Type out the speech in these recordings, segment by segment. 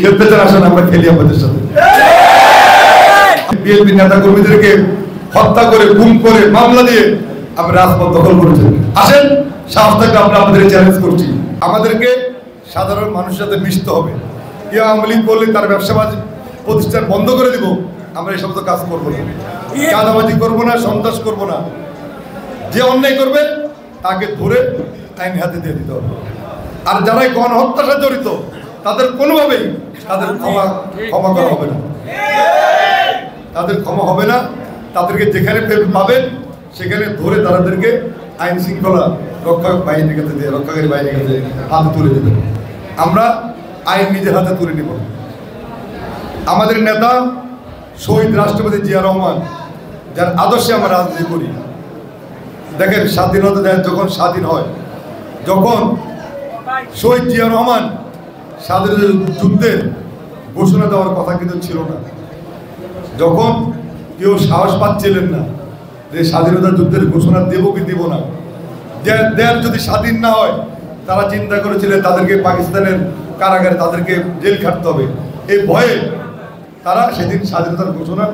খেলতে চান আসেন, আমরা খেলি আপনাদের সাথে। বিএনপি নেতা কর্মীদেরকে হত্যা করে, গুম করে, মামলা দিয়ে আপনি রাজপথ দখল করেছেন। আসেন, সাহস থাকলে আমরা আপনাদের চ্যালেঞ্জ করছি। আমাদেরকে সাধারণ মানুষের সাথে মিশতে হবে। কেউ আওয়ামী লীগ করলে তার ব্যবসা প্রতিষ্ঠান বন্ধ করে দিব, আমরা এই সমস্ত কাজ করবো না। চাঁদাবাজি করবো না, সন্ত্রাস করবো না। যে অন্যায় করবে তাকে ধরে আইন হাতে দিয়ে দিতে হবে। আর যারাই গণহত্যার সাথে জড়িত তাদের কোনোভাবেই তাদের ক্ষমা করা হবে না, তাদের ক্ষমা হবে না। তাদেরকে যেখানে পাবেন সেখানে ধরে তাদেরকে আইন শৃঙ্খলা রক্ষাকারী বাহিনীর কাছে হাতে তুলে দেবেন। আমরা আইন নিজের হাতে তুলে নেব। আমাদের নেতা শহীদ রাষ্ট্রপতি জিয়া রহমান, যার আদর্শে আমরা রাজনীতি করি। দেখেন, স্বাধীনতা যখন স্বাধীন হয়, যখন শহীদ জিয়া রহমান স্বাধীনতা যুদ্ধের ঘোষণা দেওয়ার কথা কিন্তু ছিল না। যখন কেউ সাহস পাচ্ছিলেন না যে স্বাধীনতা যুদ্ধের ঘোষণা দেব কি দেব না, দেশ যদি স্বাধীন না হয়, তারা চিন্তা করেছিলেন তাদেরকে পাকিস্তানের কারাগারে তাদেরকে জেল খাটতে হবে। এই ভয়ে তারা সেদিন স্বাধীনতার ঘোষণা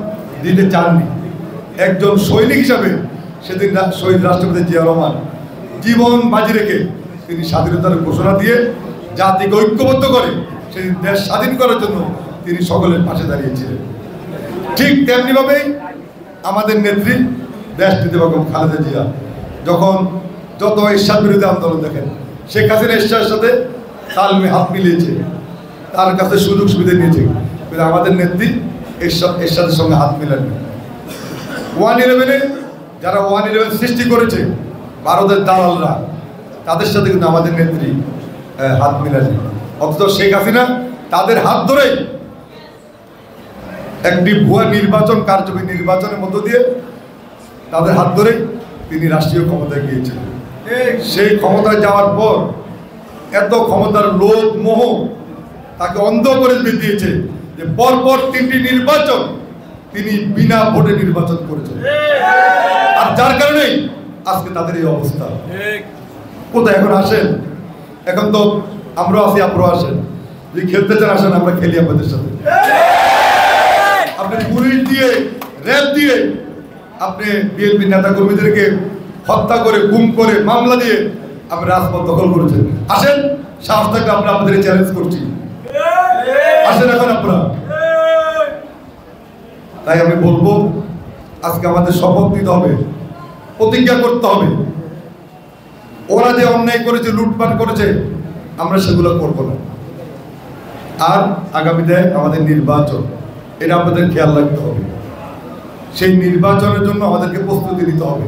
দিতে চাননি। একজন সৈনিক হিসাবে সেদিন শহীদ রাষ্ট্রপতি জিয়া রহমান জীবন বাজি রেখে তিনি স্বাধীনতার ঘোষণা দিয়ে জাতিকে ঐক্যবদ্ধ করে সেদিন দেশ স্বাধীন করার জন্য তিনি সকলের পাশে দাঁড়িয়েছিলেন। ঠিক তেমনিভাবেই আমাদের নেত্রী দেশটিতে বেগম খালেদা জিয়া যখন যত এরশাদ বিরোধী আন্দোলন, দেখেন শেখ হাসিনা এরশাদের সাথে তালমে হাত মিলিয়েছে, তার কাছে সুযোগ সুবিধা নিয়েছে, কিন্তু আমাদের নেত্রী এরশাদের সঙ্গে হাত মিলাননি। 111-এ যারা 111 সৃষ্টি করেছে ভারতের দালালরা, তাদের সাথে কিন্তু আমাদের নেত্রী হাত মিলাননি। অথচ শেখ হাসিনা তাদের হাত ধরেই একটি ভুয়া নির্বাচন, কারচুপি নির্বাচনের মধ্য দিয়ে তাদের হাত ধরে তিনি রাষ্ট্রীয় ক্ষমতায় গিয়েছিলেন। সেই ক্ষমতায় যাওয়ার পর এত ক্ষমতার লোভ মোহ তাকে অন্ধ করে দিয়েছে যে পরপর 3টি নির্বাচন তিনি বিনা ভোটে নির্বাচন করেছেন। আর যার কারণেই আজকে তাদের এই অবস্থা। কোথায় এখন আসেন, এখন তো আমরাও আছি, আপনারাও আসেন। যদি খেলতে চান আসেন, আমরা খেলি আপনাদের সাথে। আপনি পুলিশ দিয়ে, র্যাব দিয়ে আপনি বিএনপি নেতা কর্মীদেরকে হত্যা করে, গুম করে, মামলা দিয়ে আপনি রাজপথ দখল করেছেন। আসেন, সাহস থাকলে আমরা আপনাদের চ্যালেঞ্জ করছি। আসেন এখন আপনারা। তাই আমি বলবো, আজকে আমাদের শপথ নিতে হবে, প্রতিজ্ঞা করতে হবে। ওরা যে অন্যায় করেছে, লুটপাট করেছে, আমরা সেগুলো করব না। আর আগামীতে আমাদের নির্বাচন, এটা আমাদের খেয়াল রাখতে হবে। সেই নির্বাচনের জন্য আমাদেরকে প্রস্তুতি নিতে হবে।